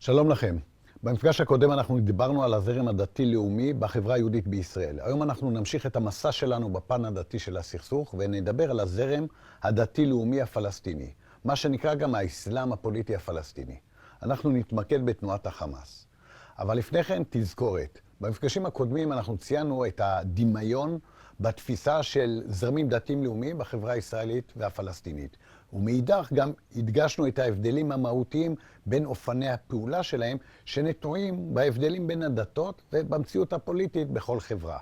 שלום לכם. במפגש הקודם אנחנו דיברנו על הזרם הדתי-לאומי בחברה היהודית בישראל. היום אנחנו נמשיך את המסע שלנו בפן הדתי של הסכסוך ונדבר על הזרם הדתי-לאומי הפלסטיני, מה שנקרא גם האסלאם הפוליטי הפלסטיני. אנחנו נתמקד בתנועת החמאס. אבל לפני כן תזכורת. במפגשים הקודמים אנחנו ציינו את הדמיון בתפיסה של זרמים דתיים-לאומיים בחברה הישראלית והפלסטינית. ומאידך גם הדגשנו את ההבדלים המהותיים בין אופני הפעולה שלהם, שנטועים בהבדלים בין הדתות ובמציאות הפוליטית בכל חברה.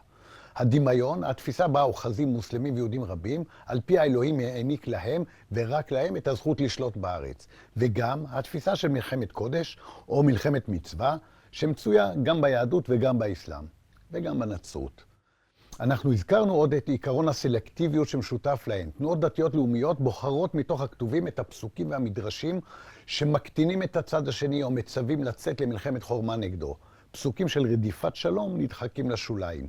הדמיון, התפיסה בה אוחזים מוסלמים ויהודים רבים, על פי האלוהים העניק להם ורק להם את הזכות לשלוט בארץ. וגם התפיסה של מלחמת קודש או מלחמת מצווה, שמצויה גם ביהדות וגם באסלאם וגם בנצרות. אנחנו הזכרנו עוד את עיקרון הסלקטיביות שמשותף להן. תנועות דתיות לאומיות בוחרות מתוך הכתובים את הפסוקים והמדרשים שמקטינים את הצד השני או מצווים לצאת למלחמת חורמה נגדו. פסוקים של רדיפת שלום נדחקים לשוליים.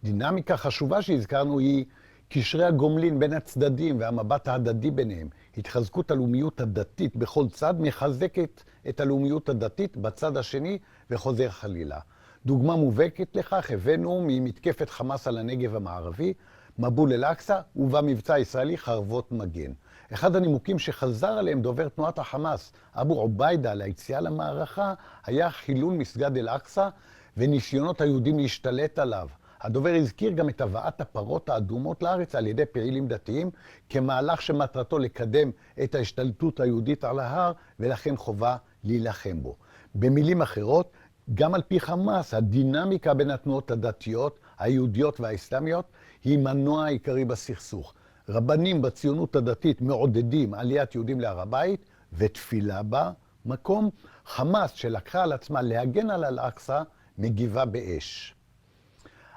דינמיקה חשובה שהזכרנו היא קשרי הגומלין בין הצדדים והמבט ההדדי ביניהם. התחזקות הלאומיות הדתית בכל צד מחזקת את הלאומיות הדתית בצד השני וחוזר חלילה. דוגמה מובהקת לכך הבאנו ממתקפת חמאס על הנגב המערבי, מבול אל-אקצא, ובמבצע הישראלי חרבות מגן. אחד הנימוקים שחזר עליהם דובר תנועת החמאס, אבו עוביידה, ליציאה למערכה, היה חילול מסגד אל-אקצא וניסיונות היהודים להשתלט עליו. הדובר הזכיר גם את הבאת הפרות האדומות לארץ על ידי פעילים דתיים, כמהלך שמטרתו לקדם את ההשתלטות היהודית על ההר, ולכן חובה להילחם בו. במילים אחרות, גם על פי חמאס, הדינמיקה בין התנועות הדתיות, היהודיות והאסלאמיות, היא מנוע העיקרי בסכסוך. רבנים בציונות הדתית מעודדים עליית יהודים להר הבית ותפילה בה מקום. חמאס שלקחה על עצמה להגן על אל-אקצא מגיבה באש.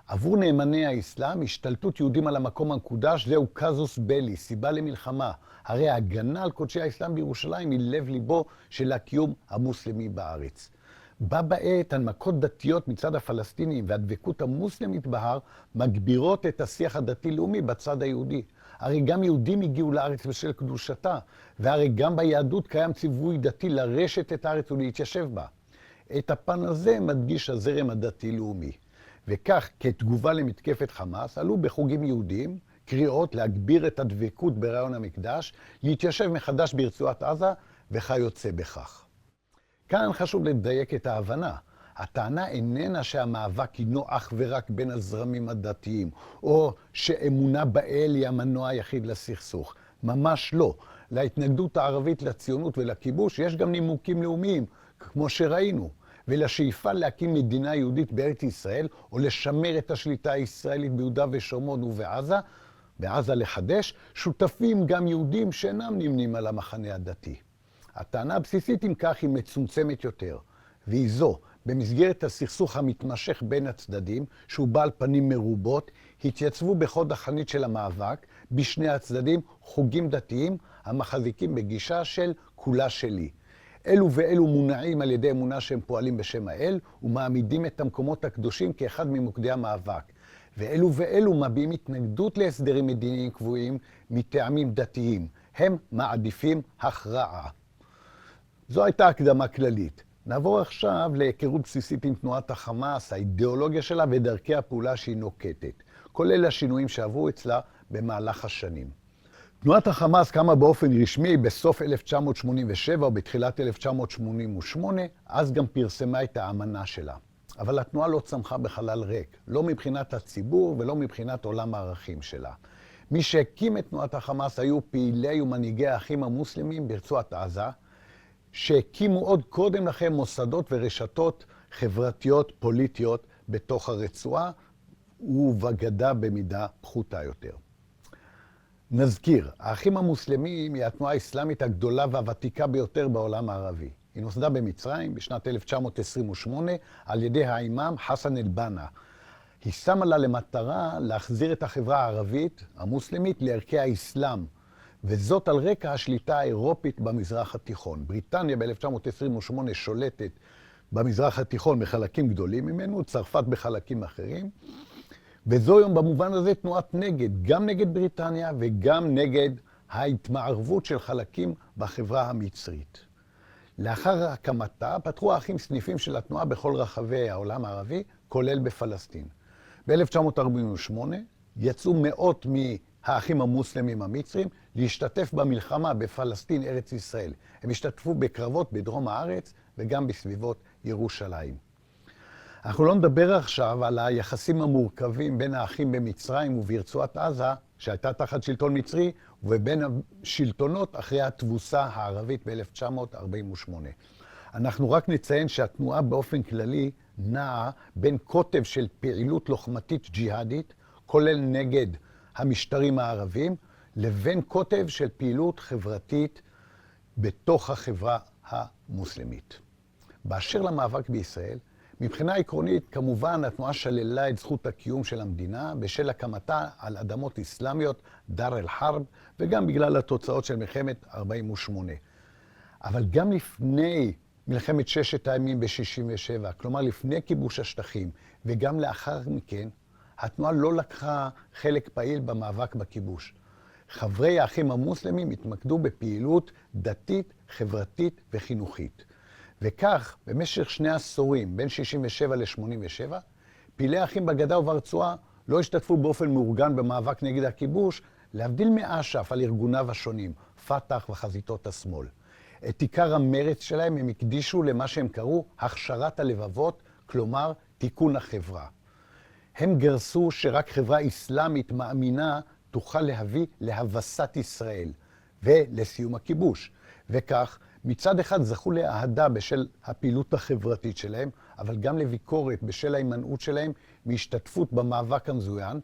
עבור נאמני האסלאם, השתלטות יהודים על המקום המקודש זהו קזוס בלי, סיבה למלחמה. הרי ההגנה על קודשי האסלאם בירושלים היא לב ליבו של הקיום המוסלמי בארץ. בה בעת, הנמקות דתיות מצד הפלסטינים והדבקות המוסלמית בהר מגבירות את השיח הדתי-לאומי בצד היהודי. הרי גם יהודים הגיעו לארץ בשל קדושתה, והרי גם ביהדות קיים ציווי דתי לרשת את הארץ ולהתיישב בה. את הפן הזה מדגיש הזרם הדתי-לאומי. וכך, כתגובה למתקפת חמאס, עלו בחוגים יהודים קריאות להגביר את הדבקות ברעיון המקדש, להתיישב מחדש ברצועת עזה וכיוצא בכך. כאן חשוב לדייק את ההבנה. הטענה איננה שהמאבק הינו אך ורק בין הזרמים הדתיים, או שאמונה באל היא המנוע היחיד לסכסוך. ממש לא. להתנגדות הערבית לציונות ולכיבוש יש גם נימוקים לאומיים, כמו שראינו. ולשאיפה להקים מדינה יהודית בארץ ישראל, או לשמר את השליטה הישראלית ביהודה ושומרון ובעזה לחדש, שותפים גם יהודים שאינם נמנים על המחנה הדתי. הטענה הבסיסית אם כך היא מצומצמת יותר, והיא זו, במסגרת הסכסוך המתמשך בין הצדדים, שהוא בעל פנים מרובות, התייצבו בחוד החנית של המאבק, בשני הצדדים חוגים דתיים המחזיקים בגישה של כולה שלי. אלו ואלו מונעים על ידי אמונה שהם פועלים בשם האל, ומעמידים את המקומות הקדושים כאחד ממוקדי המאבק. ואלו ואלו מביעים התנגדות להסדרים מדיניים קבועים מטעמים דתיים. הם מעדיפים הכרעה. זו הייתה הקדמה כללית. נעבור עכשיו להיכרות בסיסית עם תנועת החמאס, האידיאולוגיה שלה ודרכי הפעולה שהיא נוקטת, כולל השינויים שעברו אצלה במהלך השנים. תנועת החמאס קמה באופן רשמי בסוף 1987 או בתחילת 1988, אז גם פרסמה את האמנה שלה. אבל התנועה לא צמחה בחלל ריק, לא מבחינת הציבור ולא מבחינת עולם הערכים שלה. מי שהקים את תנועת החמאס היו פעילי ומנהיגי האחים המוסלמים ברצועת עזה, שהקימו עוד קודם לכן מוסדות ורשתות חברתיות פוליטיות בתוך הרצועה, ובגדה במידה פחותה יותר. נזכיר, האחים המוסלמים היא התנועה האסלאמית הגדולה והוותיקה ביותר בעולם הערבי. היא נוסדה במצרים בשנת 1928 על ידי האימאם חסן אל-בנה. היא שמה לה למטרה להחזיר את החברה הערבית המוסלמית לערכי האסלאם, וזאת על רקע השליטה האירופית במזרח התיכון. בריטניה ב-1928 שולטת במזרח התיכון בחלקים גדולים ממנו, צרפת בחלקים אחרים, וזו היום במובן הזה תנועת נגד, גם נגד בריטניה וגם נגד ההתמערבות של חלקים בחברה המצרית. לאחר הקמתה פתחו האחים סניפים של התנועה בכל רחבי העולם הערבי, כולל בפלסטין. ב-1948 יצאו מאות מהאחים המוסלמים המצרים להשתתף במלחמה בפלסטין, ארץ ישראל. הם השתתפו בקרבות בדרום הארץ וגם בסביבות ירושלים. אנחנו לא נדבר עכשיו על היחסים המורכבים בין האחים במצרים וברצועת עזה, שהייתה תחת שלטון מצרי, ובין השלטונות אחרי התבוסה הערבית ב-1948. אנחנו רק נציין שהתנועה באופן כללי נעה בין קוטב של פעילות לוחמתית ג'יהאדית, כולל נגד המשטרים הערבים, לבין קוטב של פעילות חברתית בתוך החברה המוסלמית. באשר למאבק בישראל, מבחינה עקרונית, כמובן, התנועה שללה את זכות הקיום של המדינה בשל הקמתה על אדמות אסלאמיות, דאר אל-חרב, וגם בגלל התוצאות של מלחמת 48. אבל גם לפני מלחמת ששת הימים ב-67, כלומר לפני כיבוש השטחים, וגם לאחר מכן, התנועה לא לקחה חלק פעיל במאבק בכיבוש. חברי האחים המוסלמים התמקדו בפעילות דתית, חברתית וחינוכית. וכך, במשך 2 עשורים, בין 67 ל-87, פעילי האחים בגדה וברצועה לא השתתפו באופן מאורגן במאבק נגד הכיבוש, להבדיל מאש"ף על ארגוניו השונים, פת"ח וחזיתות השמאל. את עיקר המרץ שלהם הם הקדישו למה שהם קראו הכשרת הלבבות, כלומר תיקון החברה. הם גרסו שרק חברה אסלאמית מאמינה תוכל להביא להבסת ישראל ולסיום הכיבוש. וכך, מצד אחד זכו לאהדה בשל הפעילות החברתית שלהם, אבל גם לביקורת בשל ההימנעות שלהם מהשתתפות במאבק המזוין,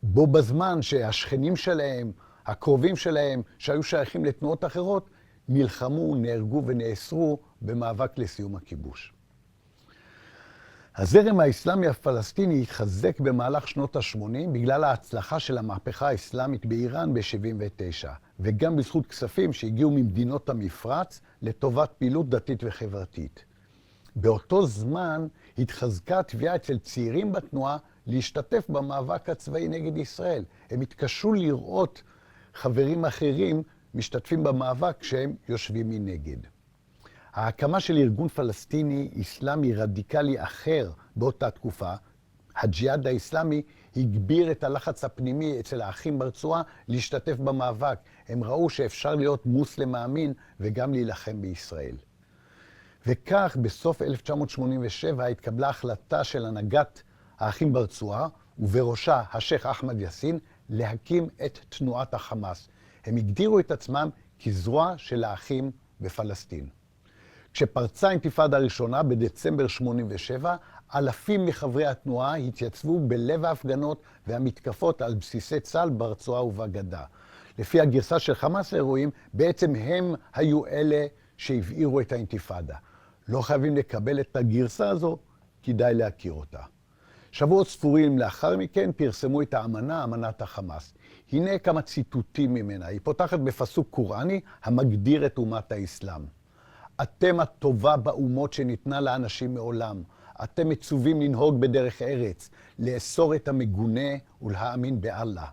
בו בזמן שהשכנים שלהם, הקרובים שלהם, שהיו שייכים לתנועות אחרות, נלחמו, נהרגו ונאסרו במאבק לסיום הכיבוש. הזרם האסלאמי הפלסטיני התחזק במהלך שנות ה-80 בגלל ההצלחה של המהפכה האסלאמית באיראן ב-79, וגם בזכות כספים שהגיעו ממדינות המפרץ לטובת פעילות דתית וחברתית. באותו זמן התחזקה התביעה אצל צעירים בתנועה להשתתף במאבק הצבאי נגד ישראל. הם התקשו לראות חברים אחרים משתתפים במאבק כשהם יושבים מנגד. ההקמה של ארגון פלסטיני אסלאמי רדיקלי אחר באותה תקופה, הג'יהאד האסלאמי, הגביר את הלחץ הפנימי אצל האחים ברצועה להשתתף במאבק. הם ראו שאפשר להיות מוסלם מאמין וגם להילחם בישראל. וכך בסוף 1987 התקבלה החלטה של הנהגת האחים ברצועה, ובראשה השייח אחמד יאסין, להקים את תנועת החמאס. הם הגדירו את עצמם כזרוע של האחים בפלסטין. כשפרצה האינתיפאדה הראשונה בדצמבר 87, אלפים מחברי התנועה התייצבו בלב ההפגנות והמתקפות על בסיסי צה"ל ברצועה ובגדה. לפי הגרסה של חמאס לאירועים, בעצם הם היו אלה שהבעירו את האינתיפאדה. לא חייבים לקבל את הגרסה הזו, כדאי להכיר אותה. שבועות ספורים לאחר מכן פרסמו את האמנה, אמנת החמאס. הנה כמה ציטוטים ממנה. היא פותחת בפסוק קוראני המגדיר את אומת האסלאם. אתם הטובה באומות שניתנה לאנשים מעולם. אתם מצווים לנהוג בדרך ארץ, לאסור את המגונה ולהאמין באללה.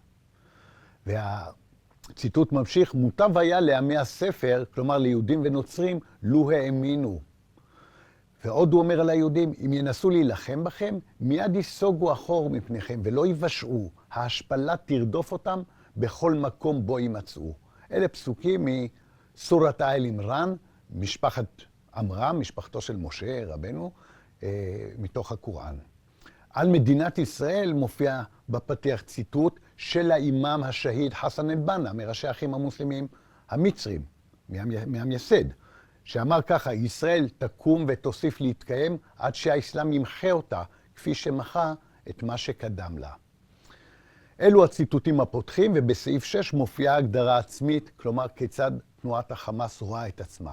והציטוט ממשיך, מוטב היה לעמי הספר, כלומר ליהודים ונוצרים, לו האמינו. ועוד הוא אומר על היהודים, אם ינסו להילחם בכם, מיד ייסוגו אחור מפניכם ולא יבשעו. ההשפלה תרדוף אותם בכל מקום בו יימצאו. אלה פסוקים מסורת האל עמרן, משפחת עמרם, משפחתו של משה, רבנו, מתוך הקוראן. על מדינת ישראל מופיע בפתיח ציטוט של האימאם השהיד חסן אל-בנה, מראשי האחים המוסלמים המצרים, מהמייסד, שאמר ככה, ישראל תקום ותוסיף להתקיים עד שהאסלאם ימחה אותה, כפי שמחה את מה שקדם לה. אלו הציטוטים הפותחים, ובסעיף 6 מופיעה הגדרה עצמית, כלומר כיצד תנועת החמאס רואה את עצמה.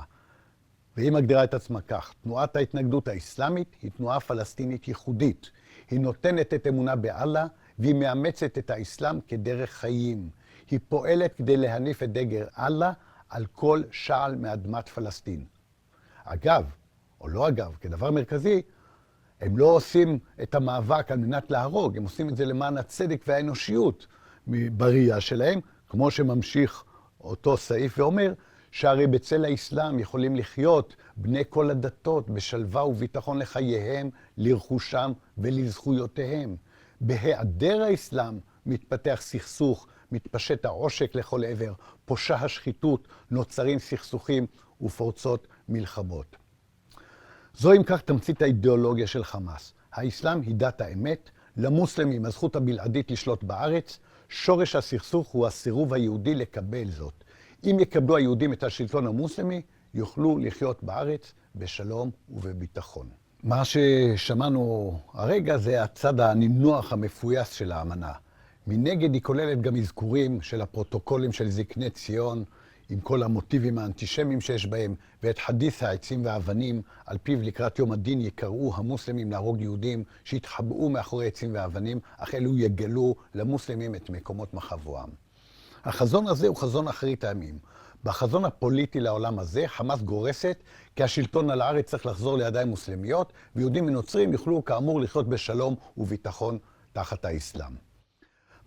והיא מגדירה את עצמה כך, תנועת ההתנגדות האסלאמית היא תנועה פלסטינית ייחודית. היא נותנת את אמונה באללה, והיא מאמצת את האסלאם כדרך חיים. היא פועלת כדי להניף את דגל אללה על כל שעל מאדמת פלסטין. אגב, או לא אגב, כדבר מרכזי, הם לא עושים את המאבק על מנת להרוג, הם עושים את זה למען הצדק והאנושיות בראייה שלהם, כמו שממשיך אותו סעיף ואומר, שהרי בצל האסלאם יכולים לחיות בני כל הדתות בשלווה וביטחון לחייהם, לרכושם ולזכויותיהם. בהיעדר האסלאם מתפתח סכסוך, מתפשט העושק לכל עבר, פושה השחיתות, נוצרים סכסוכים ופורצות מלחמות. זו אם כך תמצית האידיאולוגיה של חמאס. האסלאם היא דת האמת, למוסלמים הזכות הבלעדית לשלוט בארץ, שורש הסכסוך הוא הסירוב היהודי לקבל זאת. אם יקבלו היהודים את השלטון המוסלמי, יוכלו לחיות בארץ בשלום ובביטחון. מה ששמענו הרגע זה הצד הנינוח המפויס של האמנה. מנגד היא כוללת גם אזכורים של הפרוטוקולים של זקני ציון, עם כל המוטיבים האנטישמיים שיש בהם, ואת חדית' העצים והאבנים, על פיו לקראת יום הדין יקראו המוסלמים להרוג יהודים שהתחבאו מאחורי עצים ואבנים, אך אלו יגלו למוסלמים את מקומות מחבואם. החזון הזה הוא חזון אחרית הימים. בחזון הפוליטי לעולם הזה, חמאס גורסת כי השלטון על הארץ צריך לחזור לידיים מוסלמיות, ויהודים ונוצרים יוכלו כאמור לחיות בשלום וביטחון תחת האסלאם.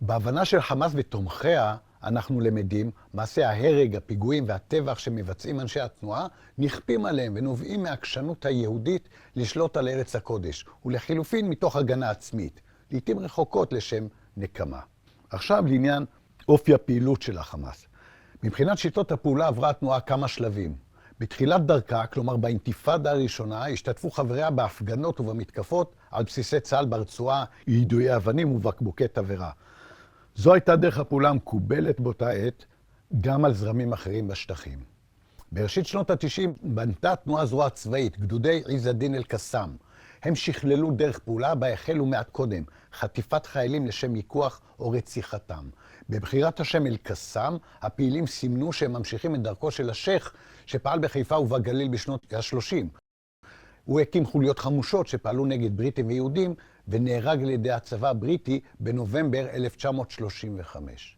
בהבנה של חמאס ותומכיה, אנחנו למדים, מעשי ההרג, הפיגועים והטבח שמבצעים אנשי התנועה, נכפים עליהם ונובעים מהעקשנות היהודית לשלוט על ארץ הקודש, ולחילופין מתוך הגנה עצמית, לעתים רחוקות לשם נקמה. עכשיו לעניין אופי הפעילות של החמאס. מבחינת שיטות הפעולה עברה התנועה כמה שלבים. בתחילת דרכה, כלומר באינתיפאדה הראשונה, השתתפו חבריה בהפגנות ובמתקפות על בסיסי צה"ל ברצועה, יידויי אבנים ובקבוקי תבערה. זו הייתה דרך הפעולה המקובלת באותה עת, גם על זרמים אחרים בשטחים. בראשית שנות ה-90 בנתה תנועה זרוע צבאית, גדודי עז א-דין אל-קסאם. הם שכללו דרך פעולה בה החלו מעט קודם, חטיפת חיילים לשם מיקוח או רציחתם. בבחירת השם אל-קסאם, הפעילים סימנו שהם ממשיכים את דרכו של השייח שפעל בחיפה ובגליל בשנות ה-30. הוא הקים חוליות חמושות שפעלו נגד בריטים ויהודים, ונהרג על ידי הצבא הבריטי בנובמבר 1935.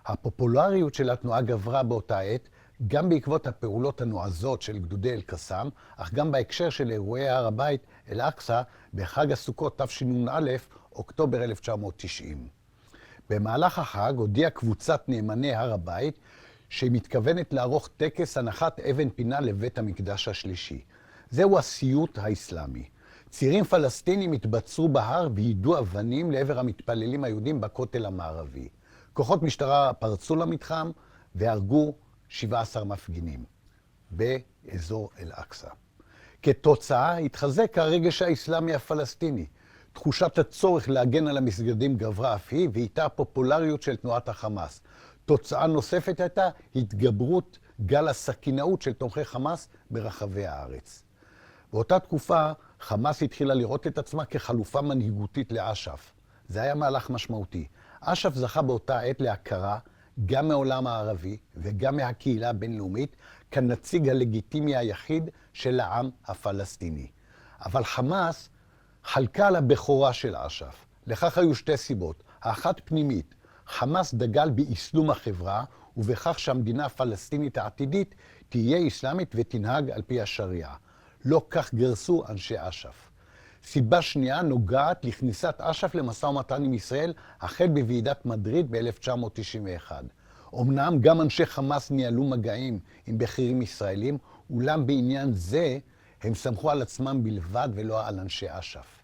הפופולריות של התנועה גברה באותה עת, גם בעקבות הפעולות הנועזות של גדודי אל-קסאם, אך גם בהקשר של אירועי הר הבית אל-אקצא בחג הסוכות תשנ"א, אוקטובר 1990. במהלך החג הודיעה קבוצת נאמני הר הבית שהיא מתכוונת לערוך טקס הנחת אבן פינה לבית המקדש השלישי. זהו הסיוט האסלאמי. צירים פלסטינים התבצרו בהר ויידו אבנים לעבר המתפללים היהודים בכותל המערבי. כוחות משטרה פרצו למתחם והרגו 17 מפגינים באזור אל-אקצא. כתוצאה התחזק הרגש האסלאמי הפלסטיני. תחושת הצורך להגן על המסגדים גברה אף היא, ואיתה הפופולריות של תנועת החמאס. תוצאה נוספת הייתה התגברות גל הסכינאות של תומכי חמאס ברחבי הארץ. באותה תקופה חמאס התחילה לראות את עצמה כחלופה מנהיגותית לאש"ף. זה היה מהלך משמעותי. אש"ף זכה באותה עת להכרה גם מהעולם הערבי וגם מהקהילה הבינלאומית כנציג הלגיטימי היחיד של העם הפלסטיני. אבל חמאס חלקה על הבכורה של אש"ף. לכך היו שתי סיבות. האחת פנימית, חמאס דגל באסלום החברה, ובכך שהמדינה הפלסטינית העתידית תהיה אסלאמית ותנהג על פי השריעה. לא כך גרסו אנשי אש"ף. סיבה שנייה נוגעת לכניסת אש"ף למשא ומתן עם ישראל, החל בוועידת מדריד ב-1991. אמנם גם אנשי חמאס ניהלו מגעים עם בכירים ישראלים, אולם בעניין זה הם סמכו על עצמם בלבד ולא על אנשי אש"ף.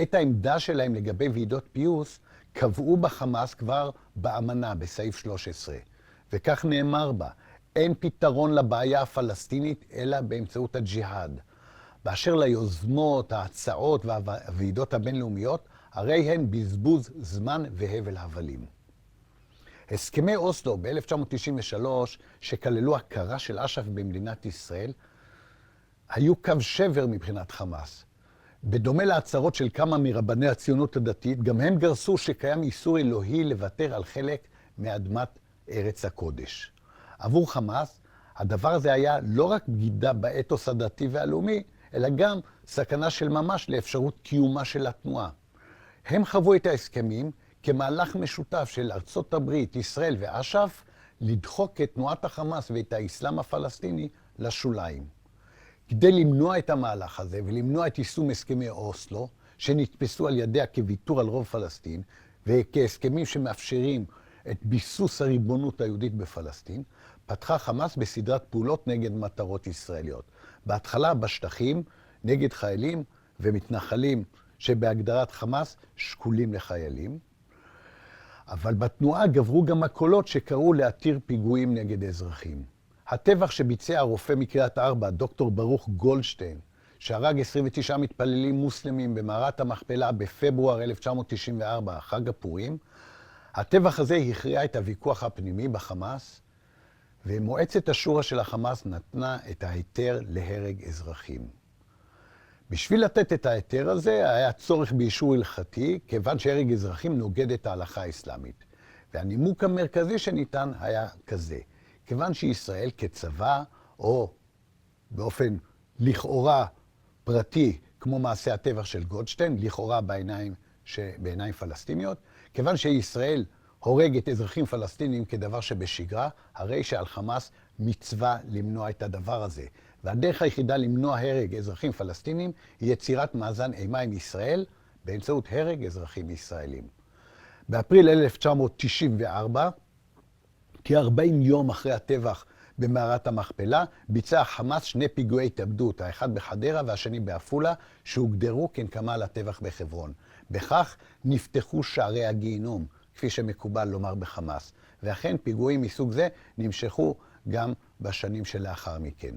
את העמדה שלהם לגבי ועידות פיוס קבעו בחמאס כבר באמנה בסעיף 13, וכך נאמר בה, אין פתרון לבעיה הפלסטינית אלא באמצעות הג'יהאד. באשר ליוזמות, ההצעות והוועידות הבינלאומיות, הרי הן בזבוז זמן והבל הבלים. הסכמי אוסלו ב-1993, שכללו הכרה של אש"ף במדינת ישראל, היו קו שבר מבחינת חמאס. בדומה להצהרות של כמה מרבני הציונות הדתית, גם הם גרסו שקיים איסור אלוהי לוותר על חלק מאדמת ארץ הקודש. עבור חמאס, הדבר הזה היה לא רק בגידה באתוס הדתי והלאומי, אלא גם סכנה של ממש לאפשרות קיומה של התנועה. הם חוו את ההסכמים כמהלך משותף של ארצות הברית, ישראל ואש"ף, לדחוק את תנועת החמאס ואת האסלאם הפלסטיני לשוליים. כדי למנוע את המהלך הזה ולמנוע את יישום הסכמי אוסלו, שנתפסו על ידיה כוויתור על רוב פלסטין, וכהסכמים שמאפשרים את ביסוס הריבונות היהודית בפלסטין, פתחה חמאס בסדרת פעולות נגד מטרות ישראליות. בהתחלה בשטחים, נגד חיילים ומתנחלים שבהגדרת חמאס שקולים לחיילים. אבל בתנועה גברו גם הקולות שקראו להתיר פיגועים נגד אזרחים. הטבח שביצע הרופא מקריית ארבע, דוקטור ברוך גולדשטיין, שהרג 29 מתפללים מוסלמים במערת המכפלה בפברואר 1994, חג הפורים, הטבח הזה הכריע את הוויכוח הפנימי בחמאס, ומועצת השורא של החמאס נתנה את ההיתר להרג אזרחים. בשביל לתת את ההיתר הזה היה צורך באישור הלכתי, כיוון שהרג אזרחים נוגד את ההלכה האסלאמית. והנימוק המרכזי שניתן היה כזה, כיוון שישראל כצבא, או באופן לכאורה פרטי, כמו מעשה הטבח של גולדשטיין, לכאורה בעיניים פלסטיניות, כיוון שישראל הורגת אזרחים פלסטינים כדבר שבשגרה, הרי שעל חמאס מצווה למנוע את הדבר הזה. והדרך היחידה למנוע הרג אזרחים פלסטינים היא יצירת מאזן אימה עם ישראל באמצעות הרג אזרחים ישראלים. באפריל 1994, כ-40 יום אחרי הטבח במערת המכפלה, ביצע חמאס 2 פיגועי התאבדות, האחד בחדרה והשני בעפולה, שהוגדרו כנקמה לטבח בחברון. בכך נפתחו שערי הגיהינום, כפי שמקובל לומר בחמאס. ואכן פיגועים מסוג זה נמשכו גם בשנים שלאחר מכן.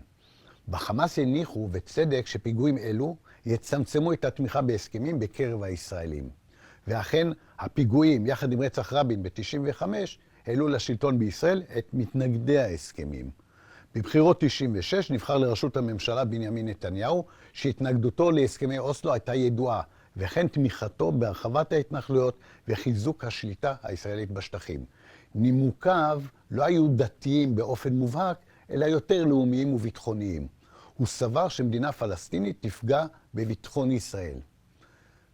בחמאס הניחו, וצדק, שפיגועים אלו יצמצמו את התמיכה בהסכמים בקרב הישראלים. ואכן הפיגועים, יחד עם רצח רבין ב-95, העלו לשלטון בישראל את מתנגדי ההסכמים. בבחירות 96 נבחר לראשות הממשלה בנימין נתניהו, שהתנגדותו להסכמי אוסלו הייתה ידועה, וכן תמיכתו בהרחבת ההתנחלויות וחיזוק השליטה הישראלית בשטחים. נימוקיו לא היו דתיים באופן מובהק, אלא יותר לאומיים וביטחוניים. הוא סבר שמדינה פלסטינית תפגע בביטחון ישראל.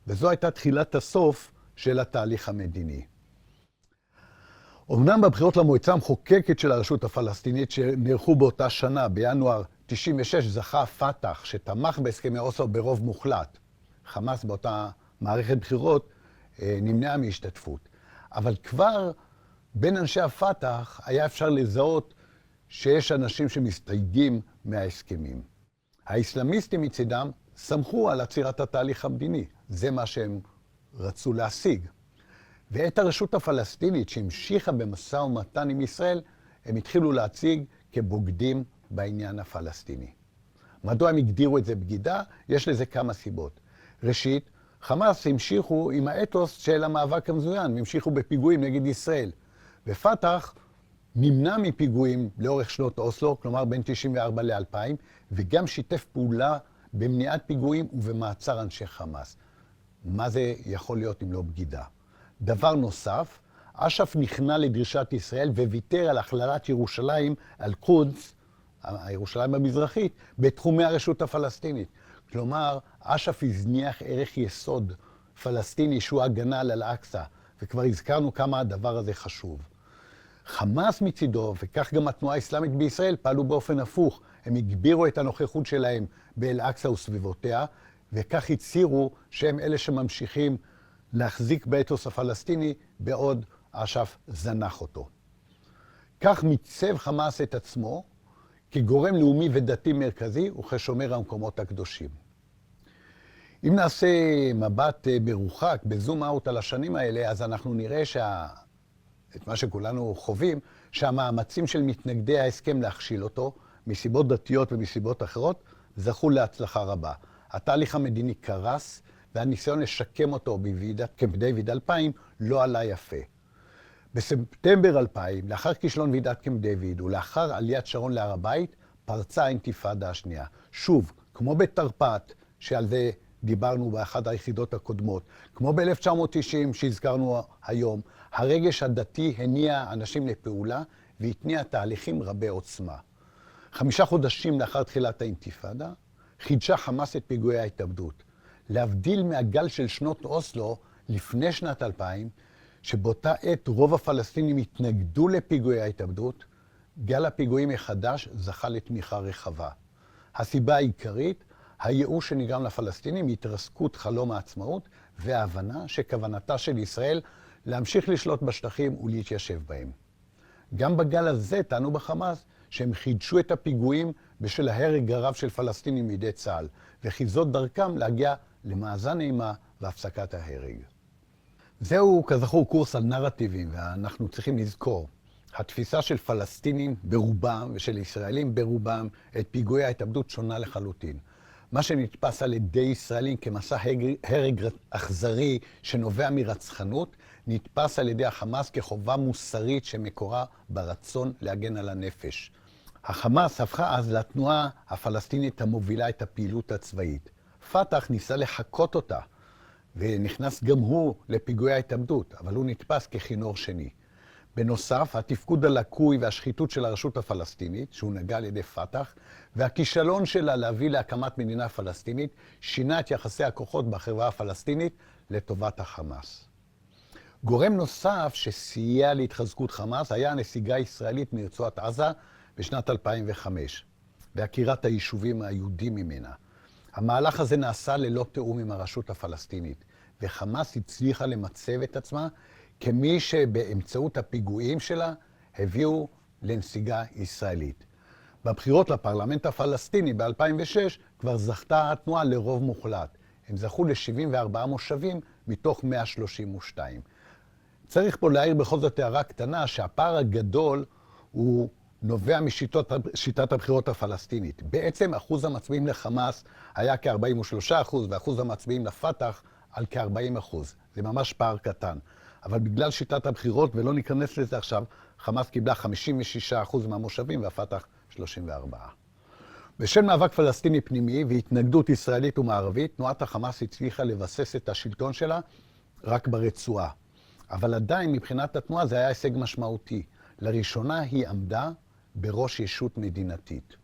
וזו הייתה תחילת הסוף של התהליך המדיני. אמנם בבחירות למועצה המחוקקת של הרשות הפלסטינית שנערכו באותה שנה, בינואר 96, זכה פת"ח שתמך בהסכמי אוסלו ברוב מוחלט. חמאס באותה מערכת בחירות נמנעה מהשתתפות. אבל כבר בין אנשי הפת"ח היה אפשר לזהות שיש אנשים שמסתייגים מההסכמים. האסלאמיסטים מצידם סמכו על עצירת התהליך המדיני. זה מה שהם רצו להשיג. ואת הרשות הפלסטינית שהמשיכה במשא ומתן עם ישראל, הם התחילו להציג כבוגדים בעניין הפלסטיני. מדוע הם הגדירו את זה בגידה? יש לזה כמה סיבות. ראשית, חמאס המשיכו עם האתוס של המאבק המזוין, המשיכו בפיגועים נגד ישראל. ופת"ח נמנע מפיגועים לאורך שנות אוסלו, כלומר בין 94 ל-2000, וגם שיתף פעולה במניעת פיגועים ובמעצר אנשי חמאס. מה זה יכול להיות אם לא בגידה? דבר נוסף, אש"ף נכנע לדרישת ישראל וויתר על הכללת ירושלים, על קודס, הירושלים המזרחית, בתחומי הרשות הפלסטינית. כלומר, אש"ף הזניח ערך יסוד פלסטיני שהוא הגנה על אל-אקצא, וכבר הזכרנו כמה הדבר הזה חשוב. חמאס מצידו, וכך גם התנועה האסלאמית בישראל, פעלו באופן הפוך. הם הגבירו את הנוכחות שלהם באל-אקצא וסביבותיה, וכך הצהירו שהם אלה שממשיכים להחזיק באתוס הפלסטיני, בעוד אש"ף זנח אותו. כך מיצב חמאס את עצמו כגורם לאומי ודתי מרכזי וכשומר המקומות הקדושים. אם נעשה מבט מרוחק, בזום אאוט על השנים האלה, אז אנחנו נראה את מה שכולנו חווים, שהמאמצים של מתנגדי ההסכם להכשיל אותו, מסיבות דתיות ומסיבות אחרות, זכו להצלחה רבה. התהליך המדיני קרס, והניסיון לשקם אותו בוועידת קמפ דיוויד 2000 לא עלה יפה. בספטמבר 2000, לאחר כישלון ועידת קמפ דיוויד ולאחר עליית שרון להר הבית, פרצה האינתיפאדה השנייה. שוב, כמו בתרפ"ט, שעל זה דיברנו באחת היחידות הקודמות, כמו ב-1990 שהזכרנו היום, הרגש הדתי הניע אנשים לפעולה והתניע תהליכים רבי עוצמה. 5 חודשים לאחר תחילת האינתיפאדה, חידשה חמאס את פיגועי ההתאבדות. להבדיל מהגל של שנות אוסלו לפני שנת 2000, שבאותה עת רוב הפלסטינים התנגדו לפיגועי ההתאבדות, גל הפיגועים החדש זכה לתמיכה רחבה. הסיבה העיקרית, הייאוש שנגרם לפלסטינים מהתרסקות חלום העצמאות, וההבנה שכוונתה של ישראל להמשיך לשלוט בשטחים ולהתיישב בהם. גם בגל הזה טענו בחמאס שהם חידשו את הפיגועים בשל ההרג הרב של פלסטינים מידי צה"ל, וכי זאת דרכם להגיע למאזן אימה והפסקת ההרג. זהו, כזכור, קורס על נרטיבים, ואנחנו צריכים לזכור. התפיסה של פלסטינים ברובם ושל ישראלים ברובם את פיגועי ההתאבדות שונה לחלוטין. מה שנתפס על ידי ישראלים כמסע הרג אכזרי שנובע מרצחנות, נתפס על ידי החמאס כחובה מוסרית שמקורה ברצון להגן על הנפש. החמאס הפכה אז לתנועה הפלסטינית המובילה את הפעילות הצבאית. פת"ח ניסה לחקות אותה, ונכנס גם הוא לפיגועי ההתאבדות, אבל הוא נתפס ככינור שני. בנוסף, התפקוד הלקוי והשחיתות של הרשות הפלסטינית, שהוא נגע על ידי פת"ח, והכישלון שלה להביא להקמת מדינה פלסטינית, שינה את יחסי הכוחות בחברה הפלסטינית לטובת החמאס. גורם נוסף שסייע להתחזקות חמאס היה הנסיגה הישראלית מרצועת עזה בשנת 2005, ועקירת היישובים היהודים ממנה. המהלך הזה נעשה ללא תיאום עם הרשות הפלסטינית, וחמאס הצליחה למצב את עצמה כמי שבאמצעות הפיגועים שלה הביאו לנסיגה ישראלית. בבחירות לפרלמנט הפלסטיני ב-2006 כבר זכתה התנועה לרוב מוחלט. הם זכו ל-74 מושבים מתוך 132. צריך פה להעיר בכל זאת הערה קטנה שהפער הגדול הוא נובע משיטת הבחירות הפלסטינית. בעצם אחוז המצביעים לחמאס היה כ-43%, ואחוז המצביעים לפת"ח על כ-40%. זה ממש פער קטן. אבל בגלל שיטת הבחירות, ולא ניכנס לזה עכשיו, חמאס קיבלה 56% מהמושבים והפת"ח 34%. בשל מאבק פלסטיני פנימי והתנגדות ישראלית ומערבית, תנועת החמאס הצליחה לבסס את השלטון שלה רק ברצועה. אבל עדיין מבחינת התנועה זה היה הישג משמעותי. לראשונה היא עמדה בראש ישות מדינתית.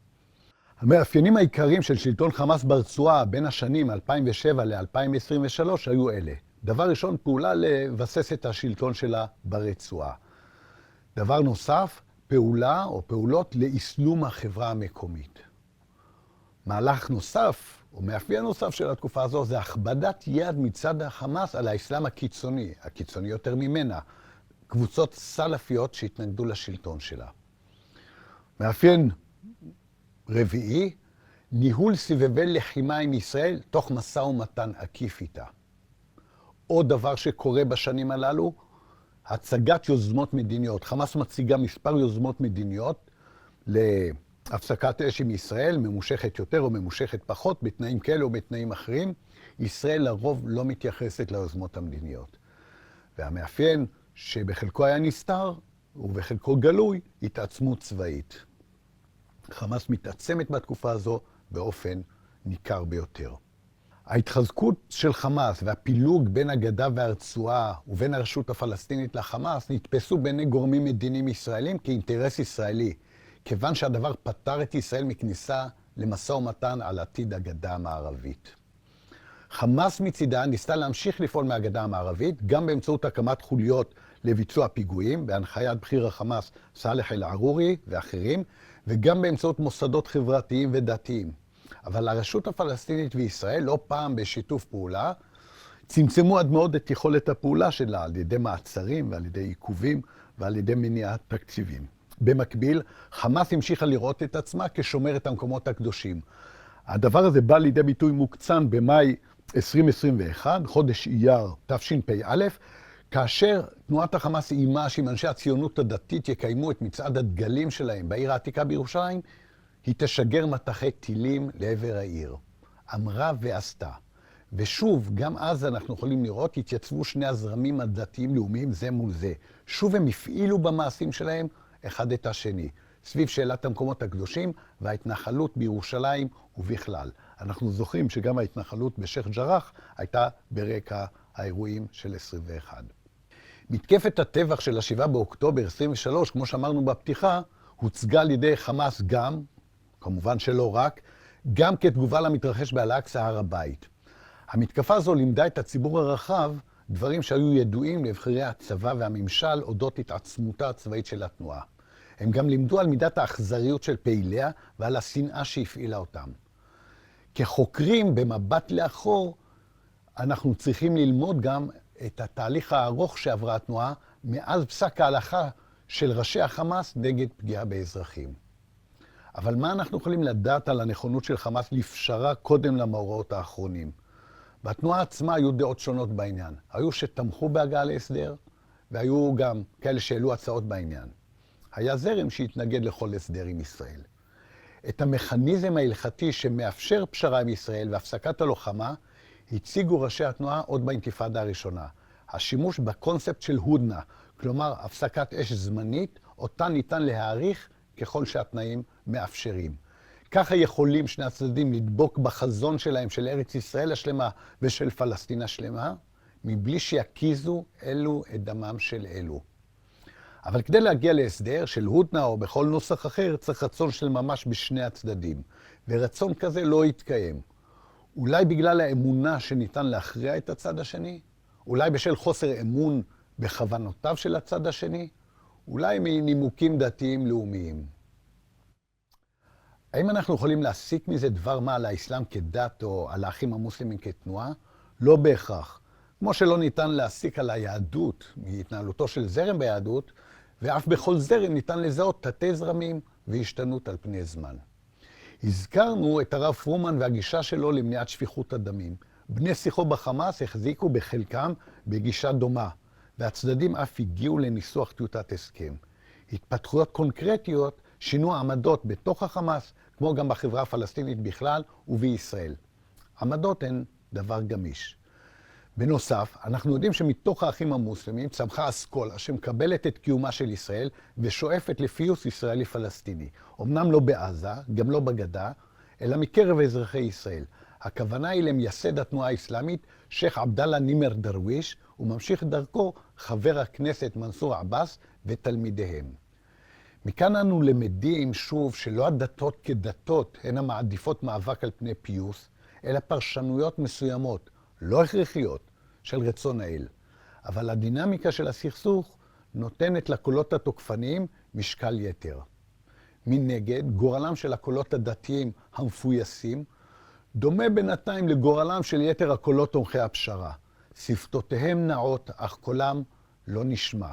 המאפיינים העיקריים של שלטון חמאס ברצועה בין השנים 2007 ל-2023 היו אלה. דבר ראשון, פעולה לבסס את השלטון שלה ברצועה. דבר נוסף, פעולה או פעולות לאסלום החברה המקומית. מהלך נוסף, או מאפיין נוסף של התקופה הזו, זה הכבדת יד מצד החמאס על האסלאם הקיצוני, הקיצוני יותר ממנה, קבוצות סלפיות שהתנגדו לשלטון שלה. מאפיין רביעי, ניהול סבבי לחימה עם ישראל תוך משא ומתן עקיף איתה. עוד דבר שקורה בשנים הללו, הצגת יוזמות מדיניות. חמאס מציגה מספר יוזמות מדיניות להפסקת אש עם ישראל, ממושכת יותר או ממושכת פחות, בתנאים כאלה או בתנאים אחרים. ישראל לרוב לא מתייחסת ליוזמות המדיניות. והמאפיין שבחלקו היה נסתר ובחלקו גלוי, התעצמות צבאית. חמאס מתעצמת בתקופה הזו באופן ניכר ביותר. ההתחזקות של חמאס והפילוג בין הגדה והרצועה ובין הרשות הפלסטינית לחמאס נתפסו בעיני גורמים מדיניים ישראלים כאינטרס ישראלי, כיוון שהדבר פטר את ישראל מכניסה למשא ומתן על עתיד הגדה המערבית. חמאס מצידה ניסתה להמשיך לפעול מהגדה המערבית, גם באמצעות הקמת חוליות לביצוע פיגועים, בהנחיית בכיר החמאס סאלח אל-ערורי ואחרים, וגם באמצעות מוסדות חברתיים ודתיים. אבל הרשות הפלסטינית וישראל, לא פעם בשיתוף פעולה, צמצמו עד מאוד את יכולת הפעולה שלה על ידי מעצרים ועל ידי עיכובים ועל ידי מניעת תקציבים. במקביל, חמאס המשיכה לראות את עצמה כשומרת המקומות הקדושים. הדבר הזה בא לידי ביטוי מוקצן במאי 2021, חודש אייר תשפ"א, כאשר תנועת החמאס איימה שאם אנשי הציונות הדתית יקיימו את מצעד הדגלים שלהם בעיר העתיקה בירושלים, היא תשגר מטחי טילים לעבר העיר. אמרה ועשתה. ושוב, גם אז אנחנו יכולים לראות, התייצבו שני הזרמים הדתיים לאומיים זה מול זה. שוב הם הפעילו במעשים שלהם אחד את השני, סביב שאלת המקומות הקדושים וההתנחלות בירושלים ובכלל. אנחנו זוכרים שגם ההתנחלות בשייח' ג'ראח הייתה ברקע האירועים של 21. מתקפת הטבח של ה-7 באוקטובר 23, כמו שאמרנו בפתיחה, הוצגה על ידי חמאס גם, כמובן שלא רק, גם כתגובה למתרחש באל-אקצא, הר הבית. המתקפה הזו לימדה את הציבור הרחב דברים שהיו ידועים לבכירי הצבא והממשל אודות התעצמותה הצבאית של התנועה. הם גם לימדו על מידת האכזריות של פעיליה ועל השנאה שהפעילה אותם. כחוקרים במבט לאחור, אנחנו צריכים ללמוד גם את התהליך הארוך שעברה התנועה מאז פסק ההלכה של ראשי החמאס נגד פגיעה באזרחים. אבל מה אנחנו יכולים לדעת על הנכונות של חמאס לפשרה קודם למאורעות האחרונים? בתנועה עצמה היו דעות שונות בעניין. היו שתמכו בהגעה להסדר, והיו גם כאלה שהעלו הצעות בעניין. היה זרם שהתנגד לכל הסדר עם ישראל. את המכניזם ההלכתי שמאפשר פשרה עם ישראל והפסקת הלוחמה, הציגו ראשי התנועה עוד באינתיפאדה הראשונה. השימוש בקונספט של הודנה, כלומר הפסקת אש זמנית, אותה ניתן להאריך ככל שהתנאים מאפשרים. ככה יכולים שני הצדדים לדבוק בחזון שלהם של ארץ ישראל השלמה ושל פלסטין השלמה, מבלי שיקיזו אלו את דמם של אלו. אבל כדי להגיע להסדר של הודנה או בכל נוסח אחר, צריך רצון של ממש בשני הצדדים. ורצון כזה לא יתקיים. אולי בגלל האמונה שניתן להכריע את הצד השני? אולי בשל חוסר אמון בכוונותיו של הצד השני? אולי מנימוקים דתיים לאומיים. האם אנחנו יכולים להסיק מזה דבר מה על האסלאם כדת או על האחים המוסלמים כתנועה? לא בהכרח. כמו שלא ניתן להסיק על היהדות מהתנהלותו של זרם ביהדות, ואף בכל זרם ניתן לזהות תתי זרמים והשתנות על פני זמן. הזכרנו את הרב פרומן והגישה שלו למניעת שפיכות הדמים. בני שיחו בחמאס החזיקו בחלקם בגישה דומה, והצדדים אף הגיעו לניסוח טיוטת הסכם. התפתחויות קונקרטיות שינו עמדות בתוך החמאס, כמו גם בחברה הפלסטינית בכלל ובישראל. עמדות הן דבר גמיש. בנוסף, אנחנו יודעים שמתוך האחים המוסלמים צמחה אסכולה שמקבלת את קיומה של ישראל ושואפת לפיוס ישראלי-פלסטיני. אמנם לא בעזה, גם לא בגדה, אלא מקרב אזרחי ישראל. הכוונה היא למייסד התנועה האסלאמית, שייח' עבדאללה נימר דרוויש, וממשיך דרכו חבר הכנסת מנסור עבאס ותלמידיהם. מכאן אנו למדים שוב שלא הדתות כדתות הן המעדיפות מאבק על פני פיוס, אלא פרשנויות מסוימות, לא הכרחיות, של רצון האל. אבל הדינמיקה של הסכסוך נותנת לקולות התוקפניים משקל יתר. מנגד, גורלם של הקולות הדתיים המפויסים דומה בינתיים לגורלם של יתר הקולות תומכי הפשרה. שפתותיהם נעות, אך קולם לא נשמע.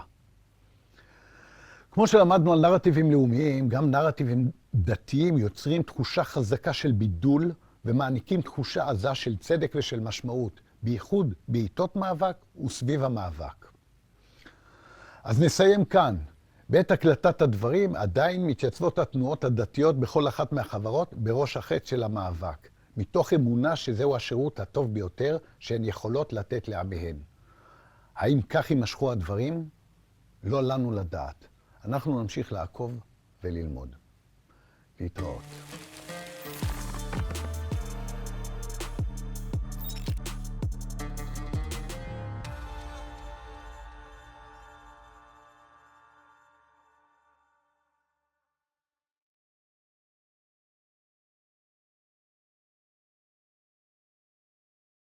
כמו שלמדנו על נרטיבים לאומיים, גם נרטיבים דתיים יוצרים תחושה חזקה של בידול ומעניקים תחושה עזה של צדק ושל משמעות, בייחוד בעיתות מאבק וסביב המאבק. אז נסיים כאן. בעת הקלטת הדברים עדיין מתייצבות התנועות הדתיות בכל אחת מהחברות בראש החץ של המאבק, מתוך אמונה שזהו השירות הטוב ביותר שהן יכולות לתת לעמיהן. האם כך יימשכו הדברים? לא לנו לדעת. אנחנו נמשיך לעקוב וללמוד. להתראות.